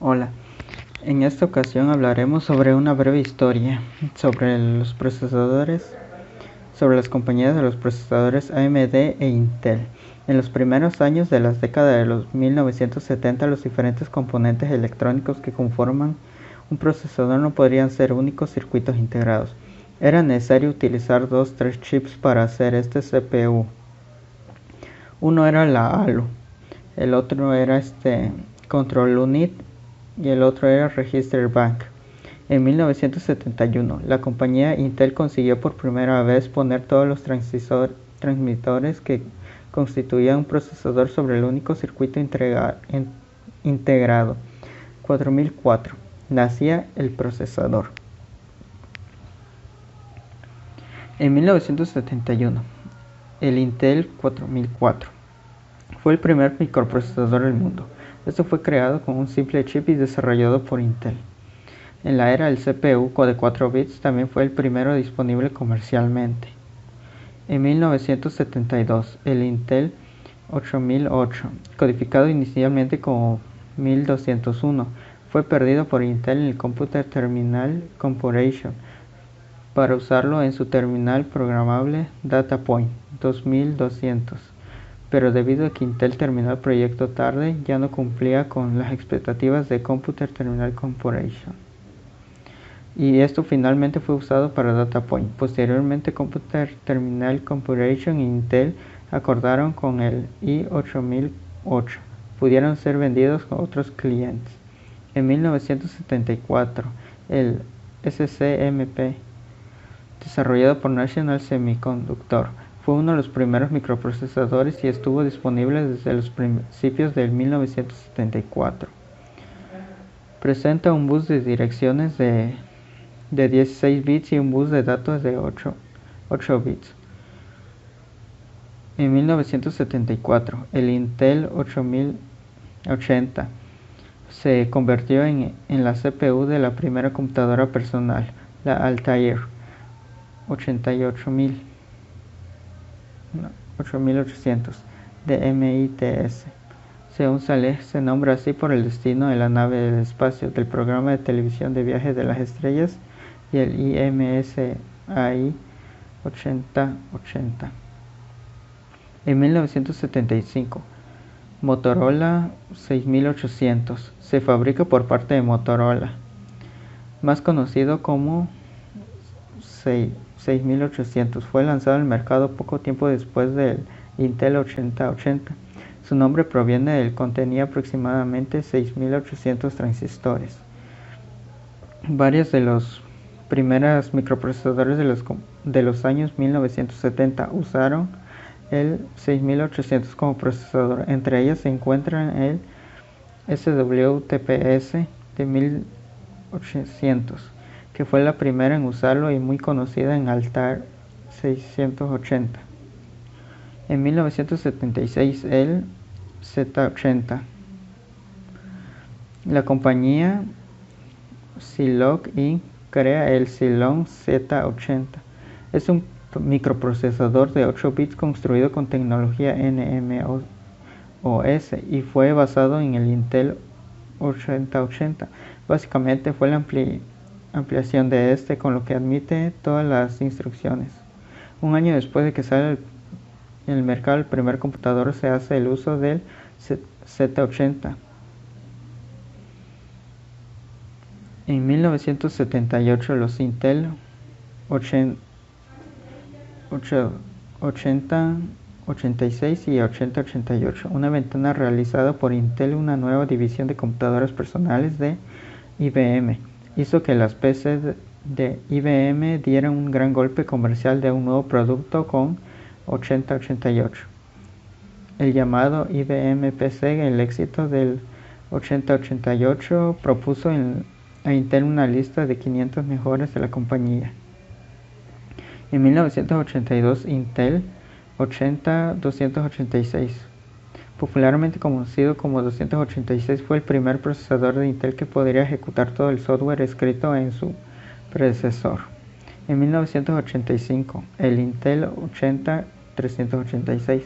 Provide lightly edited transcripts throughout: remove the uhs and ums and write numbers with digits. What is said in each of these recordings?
Hola, en esta ocasión hablaremos sobre una breve historia sobre los procesadores, sobre las compañías de los procesadores AMD e Intel. En los primeros años de la década de los 1970, los diferentes componentes electrónicos que conforman un procesador no podrían ser únicos circuitos integrados. Era necesario utilizar 2-3 chips para hacer este CPU. Uno era la ALU, el otro era Control Unit y el otro era Register Bank. En 1971, la compañía Intel consiguió por primera vez poner todos los transmisores que constituían un procesador sobre el único circuito integrado. 4004. Nacía el procesador. En 1971, el Intel 4004 fue el primer microprocesador del mundo. Esto fue creado con un simple chip y desarrollado por Intel. En la era del CPU de 4 bits también fue el primero disponible comercialmente. En 1972, el Intel 8008, codificado inicialmente como 1201, fue perdido por Intel en el Computer Terminal Corporation para usarlo en su terminal programable DataPoint 2200. Pero debido a que Intel terminó el proyecto tarde, ya no cumplía con las expectativas de Computer Terminal Corporation. Y esto finalmente fue usado para DataPoint. Posteriormente, Computer Terminal Corporation e Intel acordaron con el i8008. Pudieron ser vendidos a otros clientes. En 1974, el SCMP, desarrollado por National Semiconductor, fue uno de los primeros microprocesadores y estuvo disponible desde los principios del 1974. Presenta un bus de direcciones de 16 bits y un bus de datos de 8 bits. En 1974, el Intel 8080 se convirtió en la CPU de la primera computadora personal, la Altair 8800 de MITS. Según Saleh, se nombra así por el destino de la nave del espacio del programa de televisión de viajes de las estrellas y el IMSI 8080. En 1975, Motorola 6800 se fabrica por parte de Motorola, más conocido como 6800. Fue lanzado al mercado poco tiempo después del Intel 8080. Su nombre proviene del contenía aproximadamente 6800 transistores. Varios de los primeros microprocesadores de los años 1970 usaron el 6800 como procesador. Entre ellas se encuentran el SWTPS de 1800, que fue la primera en usarlo y muy conocida en Altair 680. En 1976, el Z80. La compañía Zilog Inc. crea el Zilog Z80. Es un microprocesador de 8 bits construido con tecnología NMOS y fue basado en el Intel 8080. Básicamente fue la ampliación de con lo que admite todas las instrucciones. Un año después de que sale en el mercado el primer computador, se hace el uso del Z80. En 1978, los Intel 8086 y 8088, una ventana realizada por Intel, una nueva división de computadoras personales de IBM, hizo que las PCs de IBM dieran un gran golpe comercial de un nuevo producto con 8088. El llamado IBM PC, el éxito del 8088 propuso a Intel una lista de 500 mejores de la compañía. En 1982, Intel 80286, popularmente conocido como 286, fue el primer procesador de Intel que podría ejecutar todo el software escrito en su predecesor. En 1985, el Intel 80386,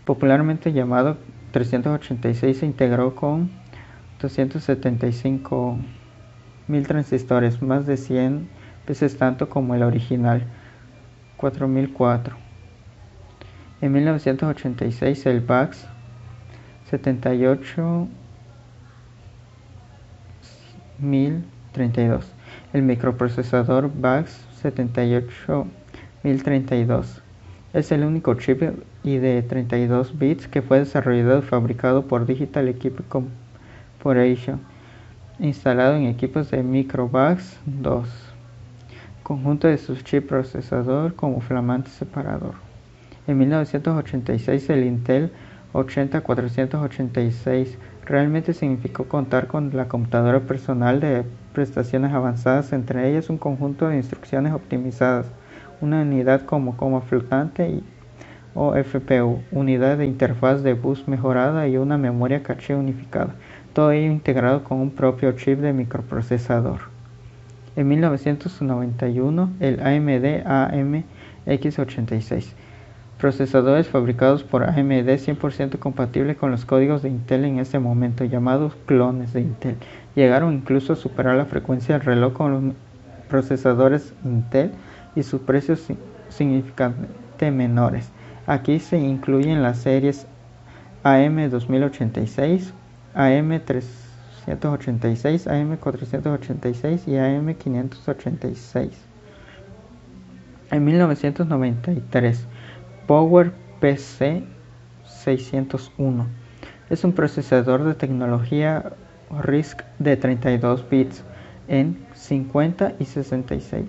popularmente llamado 386, se integró con 275.000 transistores, más de 100 veces tanto como el original, 4004. En 1986 el VAX 78032, el microprocesador VAX 78032. Es el único chip de 32 bits que fue desarrollado y fabricado por Digital Equipment Corporation, instalado en equipos de Microvast 2, conjunto de sus chips procesador como flamante separador. En 1986 el Intel 80486 realmente significó contar con la computadora personal de prestaciones avanzadas, entre ellas un conjunto de instrucciones optimizadas, una unidad como coma flotante o FPU, unidad de interfaz de bus mejorada y una memoria caché unificada, todo ello integrado con un propio chip de microprocesador. En 1991 el AMD AMX86, procesadores fabricados por AMD 100% compatibles con los códigos de Intel en ese momento, llamados clones de Intel, llegaron incluso a superar la frecuencia del reloj con los procesadores Intel y sus precios significativamente menores. Aquí se incluyen las series AM2086, AM386, AM486 y AM586. En 1993, PowerPC 601 es un procesador de tecnología RISC de 32 bits en 50 y 66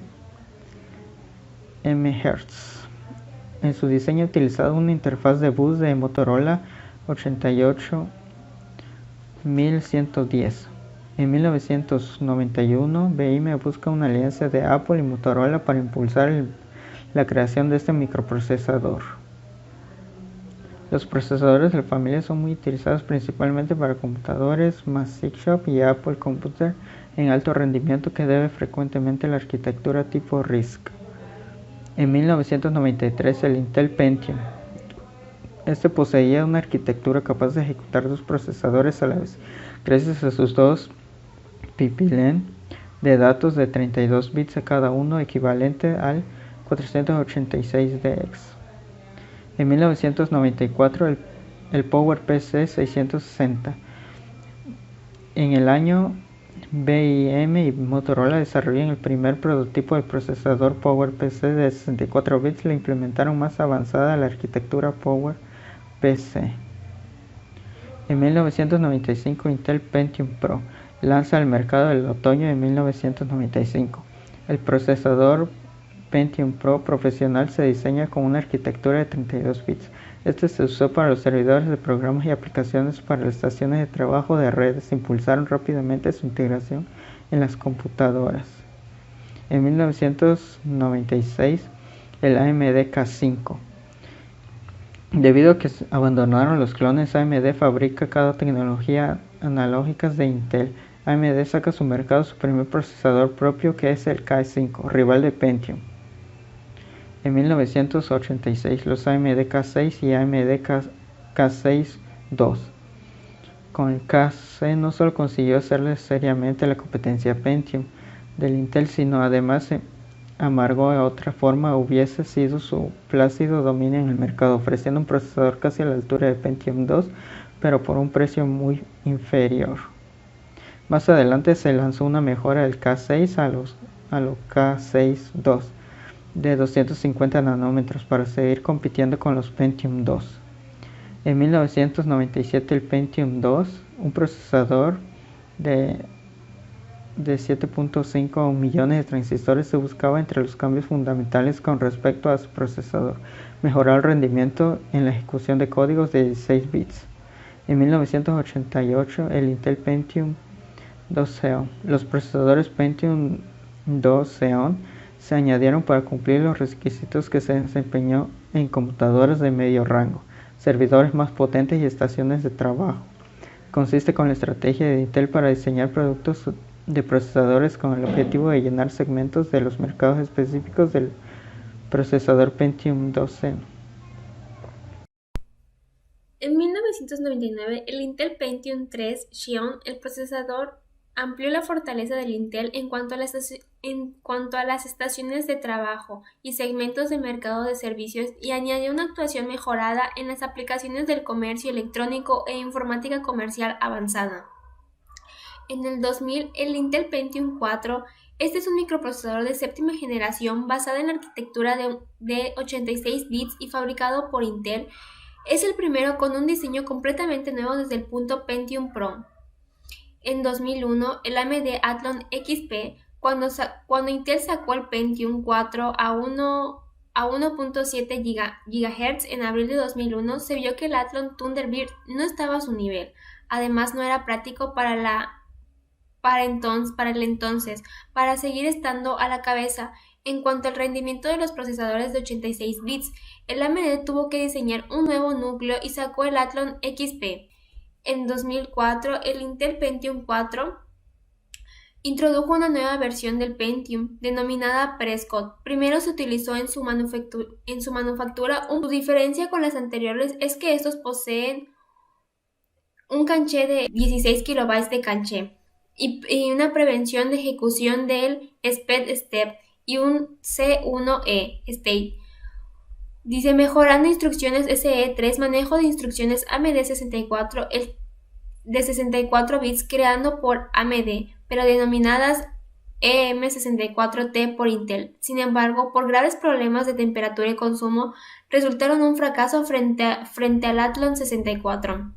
MHz. En su diseño utilizaba una interfaz de bus de Motorola 88110. En 1991, BIM busca una alianza de Apple y Motorola para impulsar la creación de este microprocesador. Los procesadores de la familia son muy utilizados principalmente para computadores Macintosh y Apple Computer en alto rendimiento que debe frecuentemente la arquitectura tipo RISC. En 1993 el Intel Pentium. Este poseía una arquitectura capaz de ejecutar dos procesadores a la vez, gracias a sus dos pipelines de datos de 32 bits a cada uno, equivalente al 486DX. En 1994 el PowerPC 660. En el año BIM y Motorola desarrollaron el primer prototipo del procesador PowerPC de 64 bits. Le implementaron más avanzada la arquitectura PowerPC. En 1995 Intel Pentium Pro lanza al mercado el otoño de 1995. El procesador Pentium Pro profesional se diseña con una arquitectura de 32 bits. Este se usó para los servidores de programas y aplicaciones para las estaciones de trabajo de redes. Impulsaron rápidamente su integración en las computadoras. En 1996 el AMD K5. Debido a que abandonaron los clones, AMD fabrica cada tecnología analógicas de Intel. AMD saca a su mercado su primer procesador propio, que es el K5, rival de Pentium. En 1986 los AMD K6 y AMD K6-2. Con el K6 no solo consiguió hacerle seriamente la competencia a Pentium del Intel, sino además se amargó de otra forma hubiese sido su plácido dominio en el mercado, ofreciendo un procesador casi a la altura de Pentium 2, pero por un precio muy inferior. Más adelante se lanzó una mejora del K6 a los K6-2 de 250 nanómetros para seguir compitiendo con los Pentium 2. En 1997 el Pentium 2, un procesador de 7.5 millones de transistores, se buscaba entre los cambios fundamentales con respecto a su procesador: mejorar el rendimiento en la ejecución de códigos de 16 bits. En 1988 el Intel Pentium 2 Xeon. Los procesadores Pentium 2 Xeon se añadieron para cumplir los requisitos que se desempeñó en computadoras de medio rango, servidores más potentes y estaciones de trabajo. Consiste con la estrategia de Intel para diseñar productos de procesadores con el objetivo de llenar segmentos de los mercados específicos del procesador Pentium 2 Xeon. En 1999, el Intel Pentium 3 Xeon, el procesador, amplió la fortaleza del Intel en cuanto a las estaciones de trabajo y segmentos de mercado de servicios y añadió una actuación mejorada en las aplicaciones del comercio electrónico e informática comercial avanzada. En el 2000, el Intel Pentium 4. Este es un microprocesador de séptima generación basado en la arquitectura de 86 bits y fabricado por Intel. Es el primero con un diseño completamente nuevo desde el punto Pentium Pro. En 2001, el AMD Athlon XP, cuando Intel sacó el Pentium 4 a 1.7 GHz en abril de 2001, se vio que el Athlon Thunderbird no estaba a su nivel. Además, no era práctico para seguir estando a la cabeza. En cuanto al rendimiento de los procesadores de 86 bits, el AMD tuvo que diseñar un nuevo núcleo y sacó el Athlon XP. En 2004, el Intel Pentium 4 introdujo una nueva versión del Pentium, denominada Prescott. Primero se utilizó en su manufactura. Su diferencia con las anteriores es que estos poseen un caché de 16 KB de caché y una prevención de ejecución del SPED Step y un C1E State. Dice mejorando instrucciones SE3, manejo de instrucciones AMD 64, de 64 bits creando por AMD, pero denominadas EM64T por Intel. Sin embargo, por graves problemas de temperatura y consumo, resultaron un fracaso frente al Athlon 64.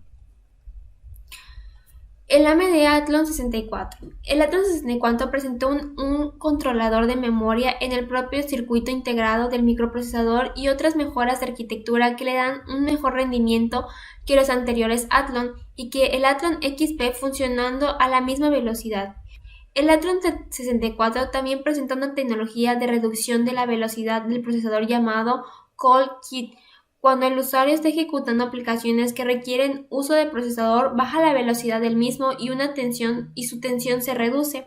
El AMD Athlon 64. El Athlon 64 presentó un controlador de memoria en el propio circuito integrado del microprocesador y otras mejoras de arquitectura que le dan un mejor rendimiento que los anteriores Athlon y que el Athlon XP funcionando a la misma velocidad. El Athlon 64 también presenta una tecnología de reducción de la velocidad del procesador llamado Cold Kit. Cuando el usuario está ejecutando aplicaciones que requieren uso de procesador, baja la velocidad del mismo y su tensión se reduce.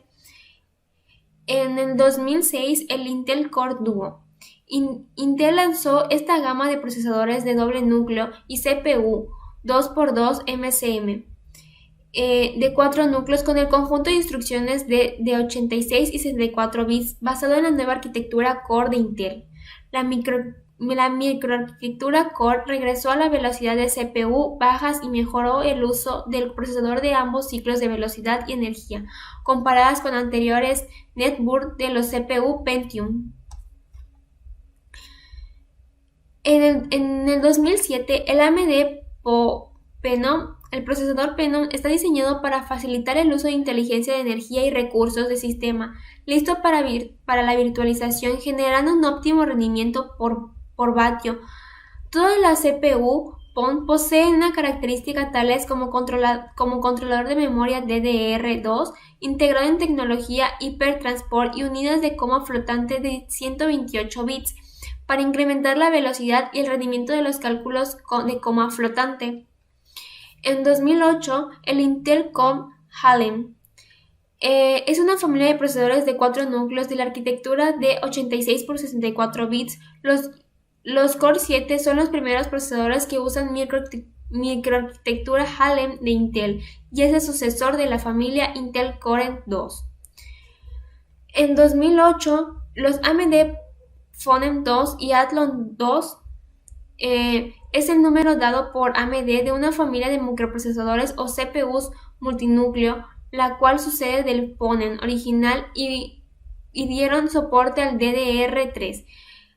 En el 2006, el Intel Core Duo. Intel lanzó esta gama de procesadores de doble núcleo y CPU 2x2 MCM de 4 núcleos con el conjunto de instrucciones de 86 y 64 bits basado en la nueva arquitectura Core de Intel. La microarquitectura Core regresó a la velocidad de CPU bajas y mejoró el uso del procesador de ambos ciclos de velocidad y energía, comparadas con anteriores netbook de los CPU Pentium. En el 2007, el AMD Phenom, el procesador Phenom, está diseñado para facilitar el uso de inteligencia de energía y recursos de sistema, listo para la virtualización, generando un óptimo rendimiento por vatio. Todas las CPU PON poseen una característica tales como controlador de memoria DDR2 integrado en tecnología hipertransport y unidades de coma flotante de 128 bits para incrementar la velocidad y el rendimiento de los cálculos de coma flotante. En 2008, el Intel Core Halem es una familia de procesadores de 4 núcleos de la arquitectura de 86 por 64 bits. Los Core 7 son los primeros procesadores que usan microarquitectura Halem de Intel y es el sucesor de la familia Intel Core 2. En 2008, los AMD Phonem 2 y Athlon 2 es el número dado por AMD de una familia de microprocesadores o CPUs multinúcleo, la cual sucede del Phonem original y dieron soporte al DDR3.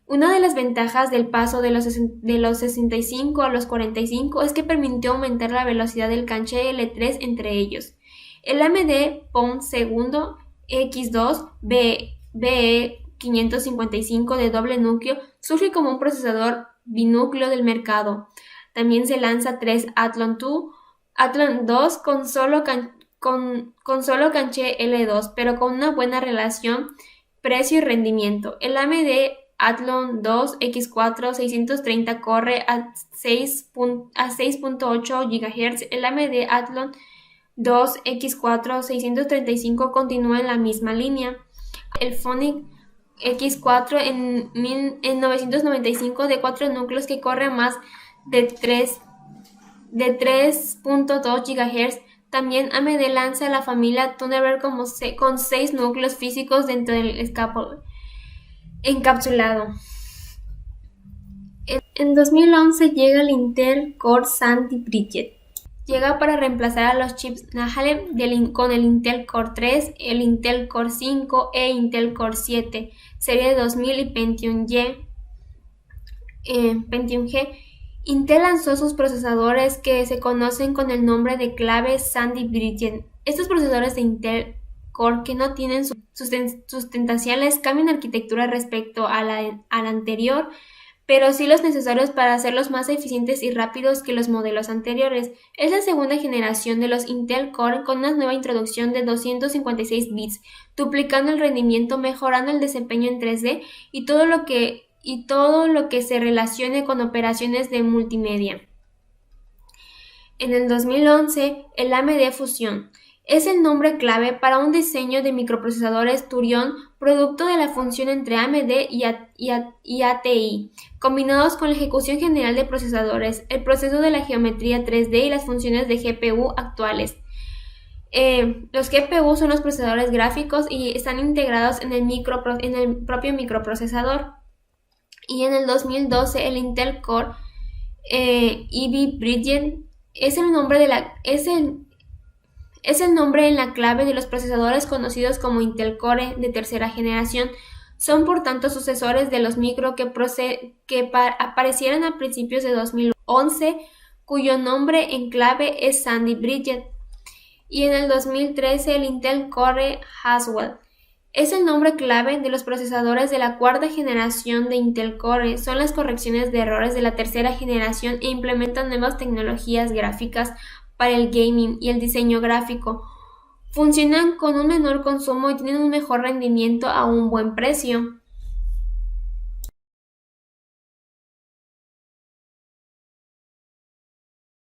Una de las ventajas del paso de los 65 a los 45 es que permitió aumentar la velocidad del caché L3 entre ellos. El AMD PON segundo X2 BE555 de doble núcleo surge como un procesador binúcleo del mercado. También se lanza 3 Athlon 2 con solo caché L2, pero con una buena relación precio y rendimiento. El AMD Athlon 2 X4 630 corre a 6.8 GHz. El AMD Athlon 2 X4 635 continúa en la misma línea. El Phoenix X4 en 1995 de 4 núcleos que corre a más de 3 de 3.2 GHz. También AMD lanza la familia Thunderbird con 6 núcleos físicos dentro del encapsulado. En 2011 llega el Intel Core Sandy Bridget. Llega para reemplazar a los chips Nehalem con el Intel Core 3, el Intel Core 5 e Intel Core 7, serie 2000 y Pentium G. Intel lanzó sus procesadores que se conocen con el nombre de clave Sandy Bridget. Estos procesadores de Intel Core que no tienen sustentacionales cambian arquitectura respecto a la anterior, pero sí los necesarios para hacerlos más eficientes y rápidos que los modelos anteriores. Es la segunda generación de los Intel Core con una nueva introducción de 256 bits, duplicando el rendimiento, mejorando el desempeño en 3D y todo lo que se relacione con operaciones de multimedia. En el 2011, el AMD Fusion es el nombre clave para un diseño de microprocesadores Turion, producto de la fusión entre AMD y ATI, combinados con la ejecución general de procesadores, el proceso de la geometría 3D y las funciones de GPU actuales. Los GPU son los procesadores gráficos y están integrados en el propio microprocesador. Y en el 2012 el Intel Core Ivy Bridget es el nombre en la clave de los procesadores conocidos como Intel Core de tercera generación. Son por tanto sucesores de los micro que aparecieron a principios de 2011, cuyo nombre en clave es Sandy Bridget. Y en el 2013 el Intel Core Haswell es el nombre clave de los procesadores de la cuarta generación de Intel Core. Son las correcciones de errores de la tercera generación e implementan nuevas tecnologías gráficas para el gaming y el diseño gráfico. Funcionan con un menor consumo y tienen un mejor rendimiento a un buen precio.